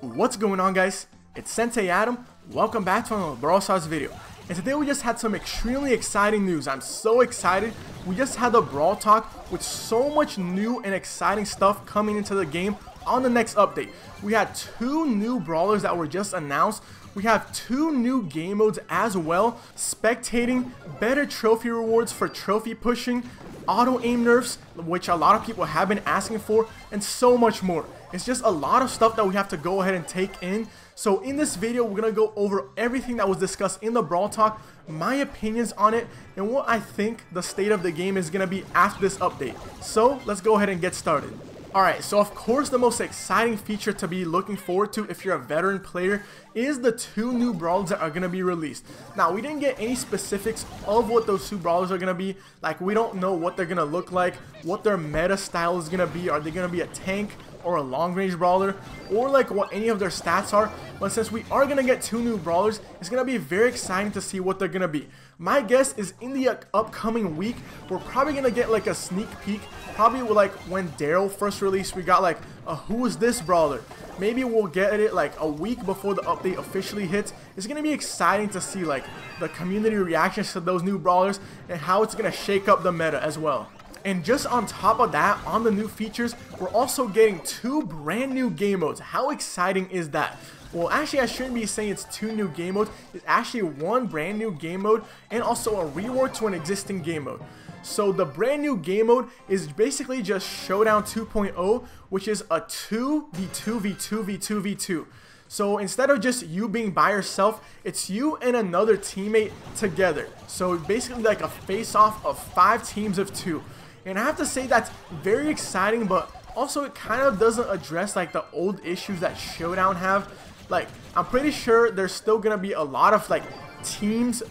What's going on, guys? It's Sensei Adam. Welcome back to another Brawl Stars video. And today we just had some extremely exciting news. I'm so excited. We just had the Brawl Talk with so much new and exciting stuff coming into the game on the next update. We had 2 new brawlers that were just announced. We have 2 new game modes as well. Spectating, better trophy rewards for trophy pushing, auto aim nerfs, which a lot of people have been asking for, and so much more. It's just a lot of stuff that we have to go ahead and take in. So in this video, we're going to go over everything that was discussed in the Brawl Talk, my opinions on it, and what I think the state of the game is going to be after this update. So let's go ahead and get started. Alright, so of course the most exciting feature to be looking forward to if you're a veteran player is the 2 new brawlers that are going to be released. Now, we didn't get any specifics of what those 2 brawlers are going to be. Like, we don't know what they're going to look like, what their meta style is going to be. Are they going to be a tank or a long range brawler, or like what any of their stats are? But since we are going to get 2 new brawlers, it's going to be very exciting to see what they're going to be. My guess is in the upcoming week, we're probably going to get like a sneak peek. Probably like when Daryl first released, we got like a who is this brawler. Maybe we'll get it like a week before the update officially hits. It's going to be exciting to see like the community reactions to those new brawlers and how it's going to shake up the meta as well. And just on top of that, on the new features, we're also getting 2 brand new game modes. How exciting is that? Well, actually, I shouldn't be saying it's 2 new game modes. It's actually 1 brand new game mode and also a reword to an existing game mode. So the brand new game mode is basically just Showdown 2.0, which is a 2v2v2v2v2. So instead of just you being by yourself, it's you and another teammate together. So basically like a face-off of 5 teams of 2. And I have to say that's very exciting, but also it kind of doesn't address like the old issues that Showdown have. Like, I'm pretty sure there's still gonna be a lot of like teams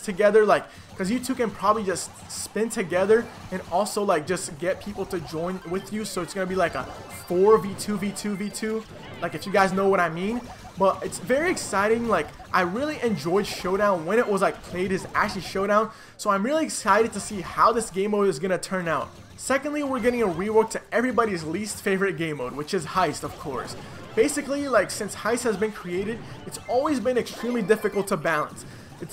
together, like, because you 2 can probably just spin together and also like just get people to join with you. So it's gonna be like a 4v2v2v2, like, if you guys know what I mean. But it's very exciting. Like, I really enjoyed Showdown when it was like played as actually Showdown, so I'm really excited to see how this game mode is gonna turn out. Secondly, we're getting a rework to everybody's least favorite game mode, which is Heist, of course. Basically, like, since Heist has been created, it's always been extremely difficult to balance.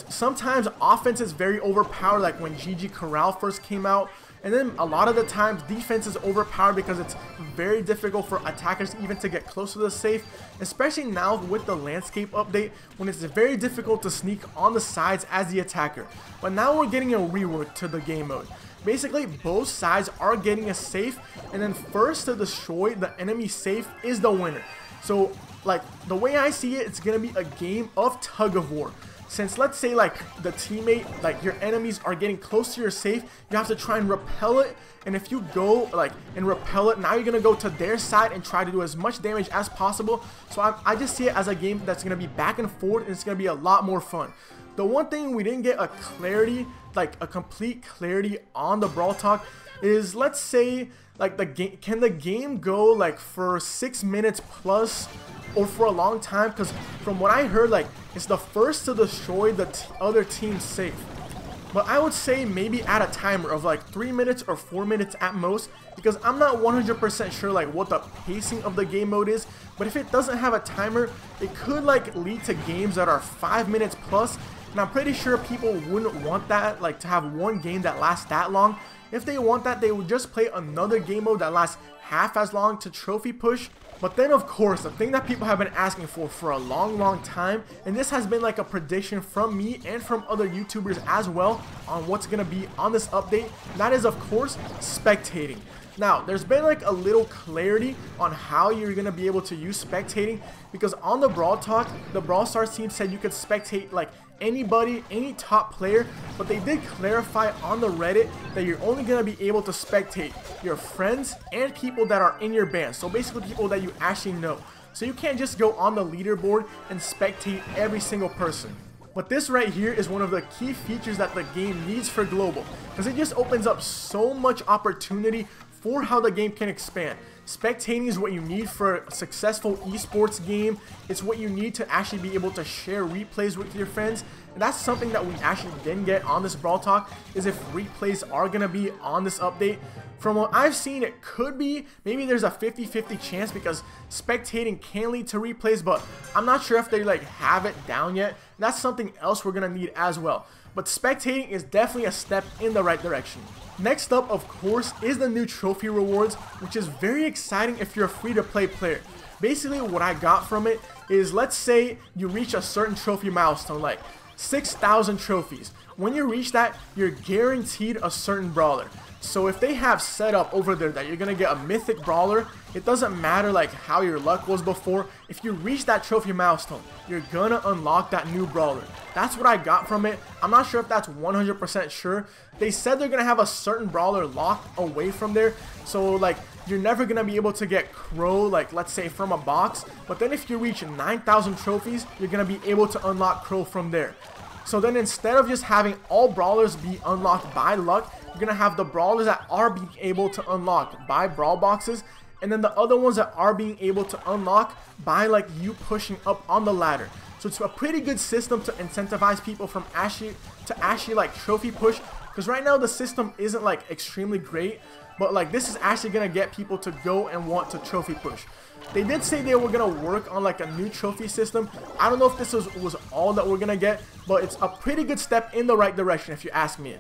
Sometimes offense is very overpowered, like when GG Corral first came out, and then a lot of the times defense is overpowered because it's very difficult for attackers even to get close to the safe, especially now with the landscape update when it's very difficult to sneak on the sides as the attacker. But now we're getting a rework to the game mode. Basically, both sides are getting a safe, and then first to destroy the enemy safe is the winner. So, like, the way I see it, it's going to be a game of tug of war. Since, let's say, like, the teammate, like, your enemies are getting close to your safe, you have to try and repel it. And if you go, like, and repel it, now you're going to go to their side and try to do as much damage as possible. So I just see it as a game that's going to be back and forth, and it's going to be a lot more fun. The one thing we didn't get a clarity, like a complete clarity on the Brawl Talk is, let's say, like, the game, can the game go like for 6 minutes plus or for a long time? Because from what I heard, like, it's the first to destroy the other team's safe. But I would say maybe add a timer of like 3 minutes or 4 minutes at most, because I'm not 100% sure like what the pacing of the game mode is. But if it doesn't have a timer, it could like lead to games that are 5 minutes plus, and I'm pretty sure people wouldn't want that, like, to have one game that lasts that long. If they want that, they would just play another game mode that lasts half as long to trophy push. But then, of course, the thing that people have been asking for a long time, and this has been like a prediction from me and from other YouTubers as well on what's going to be on this update, that is, of course, spectating. Now, there's been like a little clarity on how you're going to be able to use spectating, because on the Brawl Talk, the Brawl Stars team said you could spectate like anybody, any top player, but they did clarify on the Reddit that you're only going to be able to spectate your friends and people that are in your band. So basically people that you actually know. So you can't just go on the leaderboard and spectate every single person. But this right here is one of the key features that the game needs for global, because it just opens up so much opportunity for how the game can expand. Spectating is what you need for a successful esports game. It's what you need to actually be able to share replays with your friends. And that's something that we actually didn't get on this Brawl Talk, is if replays are going to be on this update. From what I've seen, it could be. Maybe there's a 50-50 chance because spectating can lead to replays, but I'm not sure if they like have it down yet. And that's something else we're going to need as well. But spectating is definitely a step in the right direction. Next up, of course, is the new trophy rewards, which is very exciting if you're a free-to-play player. Basically, what I got from it is, let's say you reach a certain trophy milestone, like 6,000 trophies. When you reach that, you're guaranteed a certain brawler. So if they have set up over there that you're going to get a mythic brawler, it doesn't matter like how your luck was before. If you reach that trophy milestone, you're going to unlock that new brawler. That's what I got from it. I'm not sure if that's 100% sure. They said they're going to have a certain brawler locked away from there. So like you're never going to be able to get Crow, like let's say from a box. But then if you reach 9,000 trophies, you're going to be able to unlock Crow from there. So then instead of just having all brawlers be unlocked by luck, you're going to have the brawlers that are being able to unlock by brawl boxes, and then the other ones that are being able to unlock by like you pushing up on the ladder. So it's a pretty good system to incentivize people from actually like trophy push, because right now the system isn't like extremely great, but like this is actually going to get people to go and want to trophy push. They did say they were going to work on like a new trophy system. I don't know if this was all that we're going to get, but it's a pretty good step in the right direction if you ask me.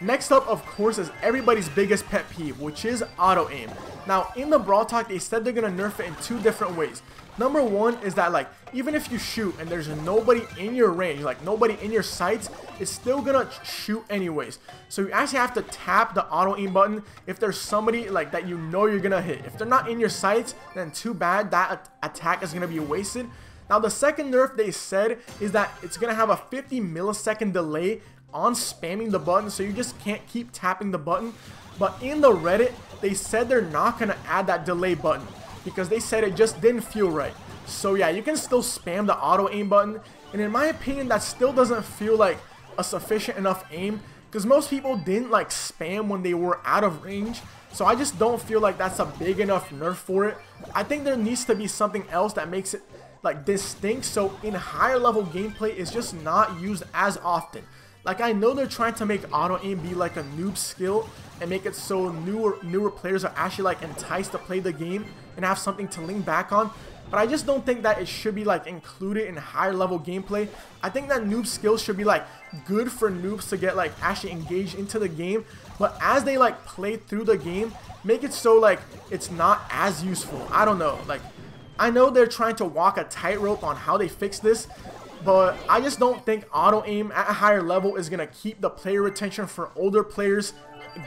Next up, of course, is everybody's biggest pet peeve, which is auto-aim. Now, in the Brawl Talk, they said they're going to nerf it in two different ways. Number one is that, like, even if you shoot and there's nobody in your range, like nobody in your sights, it's still going to shoot anyways. So you actually have to tap the auto-aim button if there's somebody, like, that you know you're going to hit. If they're not in your sights, then too bad, that attack is going to be wasted. Now, the second nerf they said is that it's going to have a 50 millisecond delay on spamming the button, so you just can't keep tapping the button. But in the Reddit, they said they're not going to add that delay button because they said it just didn't feel right. So yeah, you can still spam the auto aim button, and in my opinion that still doesn't feel like a sufficient enough aim, because most people didn't like spam when they were out of range. So I just don't feel like that's a big enough nerf for it. I think there needs to be something else that makes it like distinct, so in higher level gameplay it's just not used as often. Like, I know they're trying to make auto-aim be like a noob skill and make it so newer players are actually like enticed to play the game and have something to lean back on, but I just don't think that it should be like included in higher level gameplay. I think that noob skills should be like good for noobs to get like actually engaged into the game, but as they like play through the game, make it so like it's not as useful. I don't know, like I know they're trying to walk a tightrope on how they fix this, but I just don't think auto-aim at a higher level is going to keep the player retention for older players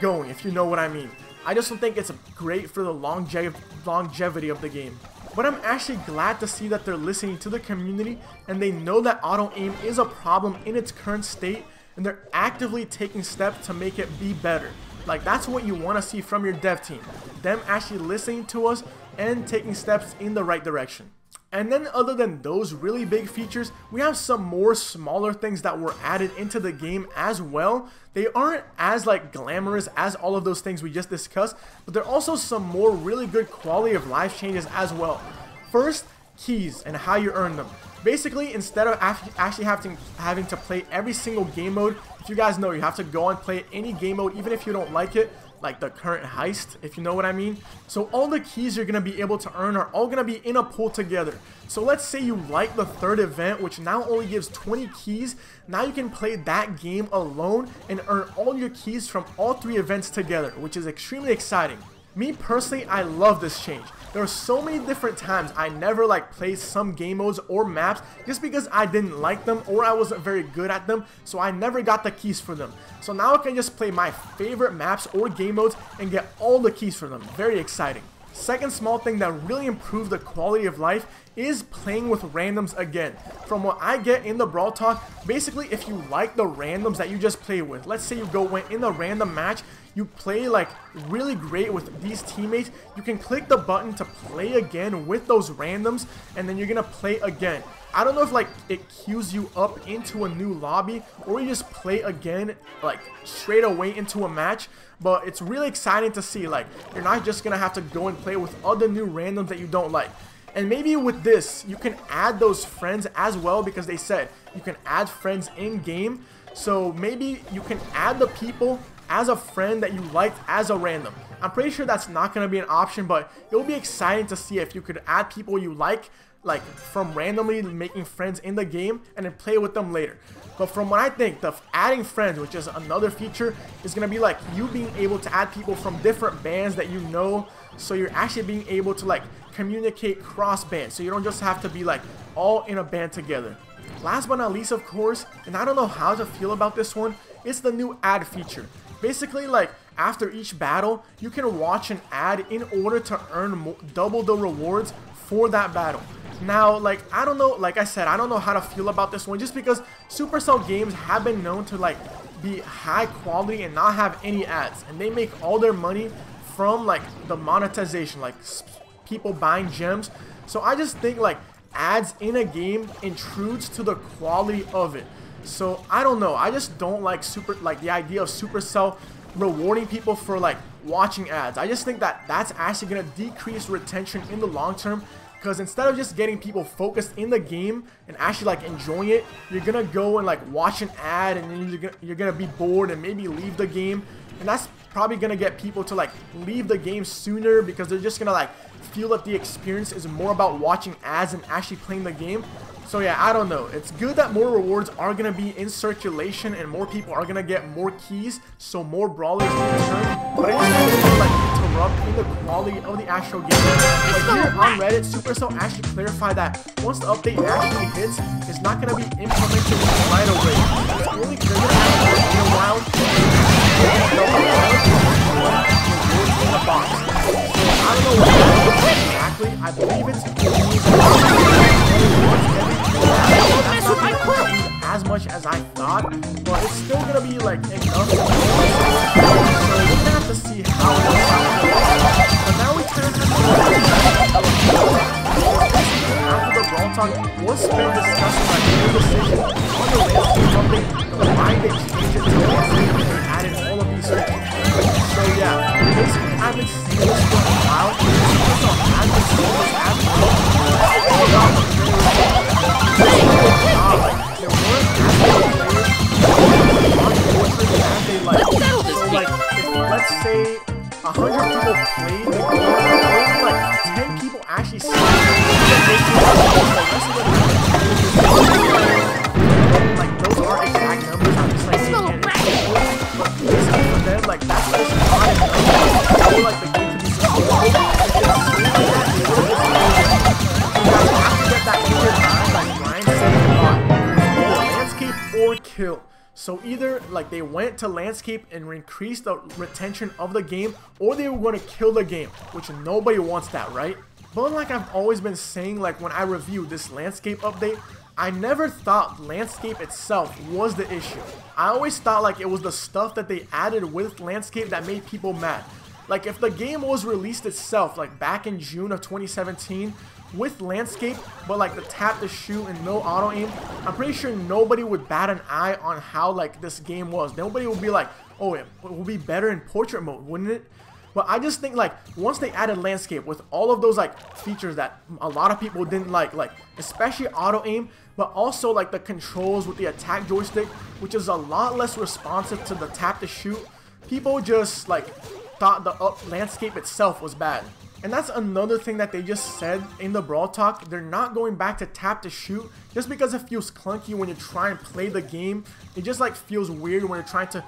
going, if you know what I mean. I just don't think it's great for the longevity of the game. But I'm actually glad to see that they're listening to the community and they know that auto-aim is a problem in its current state, and they're actively taking steps to make it be better. Like, that's what you want to see from your dev team. Them actually listening to us and taking steps in the right direction. And then other than those really big features, we have some more smaller things that were added into the game as well. They aren't as like glamorous as all of those things we just discussed, but there are also some more really good quality of life changes as well. First, keys and how you earn them. Basically, instead of actually having to play every single game mode, if you guys know, you have to go and play any game mode even if you don't like it, like the current Heist, if you know what I mean. So all the keys you're going to be able to earn are all going to be in a pool together. So let's say you like the third event, which now only gives 20 keys. Now you can play that game alone and earn all your keys from all three events together, which is extremely exciting. Me personally, I love this change. There are so many different times I never like played some game modes or maps just because I didn't like them or I wasn't very good at them, so I never got the keys for them. So now I can just play my favorite maps or game modes and get all the keys for them. Very exciting. Second small thing that really improved the quality of life is playing with randoms again. From what I get in the Brawl Talk, basically if you like the randoms that you just play with, let's say you went in a random match, you play like really great with these teammates, you can click the button to play again with those randoms, and then you're gonna play again. I don't know if like it queues you up into a new lobby or you just play again like straight away into a match, but it's really exciting to see like you're not just gonna have to go and play with other new randoms that you don't like. And maybe with this you can add those friends as well, because they said you can add friends in game. So maybe you can add the people as a friend that you liked as a random. I'm pretty sure that's not going to be an option, but it will be exciting to see if you could add people you like from randomly making friends in the game and then play with them later. But from what I think, the adding friends, which is another feature, is going to be like you being able to add people from different bands that you know, so you're actually being able to like communicate cross bands, so you don't just have to be like all in a band together. Last but not least, of course, and I don't know how to feel about this one, it's the new ad feature. Basically, like after each battle, you can watch an ad in order to earn double the rewards for that battle. Now, like, I don't know, like I said, I don't know how to feel about this one, just because Supercell games have been known to like be high quality and not have any ads, and they make all their money from like the monetization, like people buying gems. So I just think like ads in a game intrudes to the quality of it. So I don't know, I just don't like the idea of Supercell rewarding people for like watching ads. I just think that that's actually going to decrease retention in the long term, because instead of just getting people focused in the game and actually like enjoying it, you're gonna go and like watch an ad, and then you're gonna be bored and maybe leave the game, and that's probably gonna get people to like leave the game sooner, because they're just gonna like feel that the experience is more about watching ads than actually playing the game. So yeah, I don't know. It's good that more rewards are going to be in circulation and more people are going to get more keys, so more brawlers in return. But it's not going to like interrupt in the quality of the actual game. But here on Reddit, Supercell actually clarified that once the update actually hits, it's not going to be implemented right away. It's only they're going to have to wait a while in the box. So I don't know what that is exactly. I believe it's as much as I thought, but it's still gonna be like enough. So we're gonna have to see how it is. But now we turn to after the Brawl talk, what's been discussing like the decision on the landscape update, why they changed it to landscape and they added all of these features. So yeah, basically I've been seeing this for a while. So I've been seeing this as well. All about the there weren't actual players on Fortress as they like. So like, if let's say 100 people played the game, only like 10 people actually see it. The rest of them like those are exact numbers. I'm just like saying, but basically for them, like that's just not enough. I feel like the game to be successful. If it's something like that, they would have just you guys have to get that over 9, like Ryan said a lot. Or kill. So either like they went to landscape and increased the retention of the game, or they were going to kill the game, which nobody wants that, right? But like I've always been saying, like when I reviewed this landscape update, I never thought landscape itself was the issue. I always thought like it was the stuff that they added with landscape that made people mad. Like if the game was released itself like back in June of 2017 with landscape, but like the tap to shoot and no auto aim, I'm pretty sure nobody would bat an eye on how like this game was. Nobody would be like, oh, it will be better in portrait mode, wouldn't it? But I just think like once they added landscape with all of those like features that a lot of people didn't like especially auto aim, but also like the controls with the attack joystick, which is a lot less responsive to the tap to shoot, people just like thought the landscape itself was bad. And that's another thing that they just said in the Brawl talk. They're not going back to tap to shoot just because it feels clunky when you try and play the game. It just like feels weird when you're trying to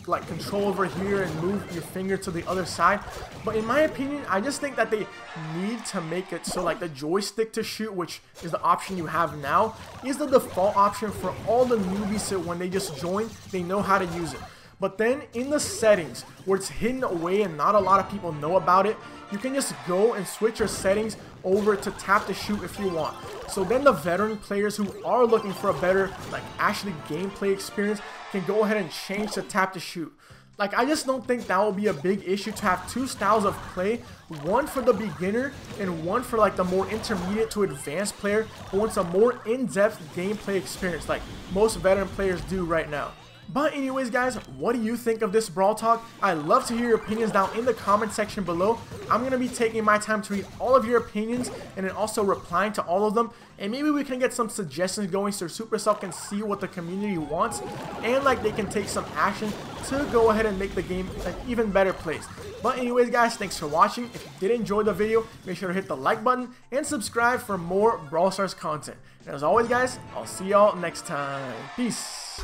like control over here and move your finger to the other side. But in my opinion, I just think that they need to make it so like the joystick to shoot, which is the option you have now, is the default option for all the newbies, so when they just join, they know how to use it. But then in the settings where it's hidden away and not a lot of people know about it, you can just go and switch your settings over to tap to shoot if you want. So then the veteran players who are looking for a better like actually gameplay experience can go ahead and change to tap to shoot. Like, I just don't think that will be a big issue to have two styles of play, one for the beginner and one for like the more intermediate to advanced player who wants a more in-depth gameplay experience like most veteran players do right now. But anyways guys, what do you think of this Brawl Talk? I'd love to hear your opinions down in the comment section below. I'm going to be taking my time to read all of your opinions and then also replying to all of them. And maybe we can get some suggestions going so Supercell can see what the community wants and like they can take some action to go ahead and make the game an even better place. But anyways guys, thanks for watching. If you did enjoy the video, make sure to hit the like button and subscribe for more Brawl Stars content. And as always guys, I'll see y'all next time. Peace.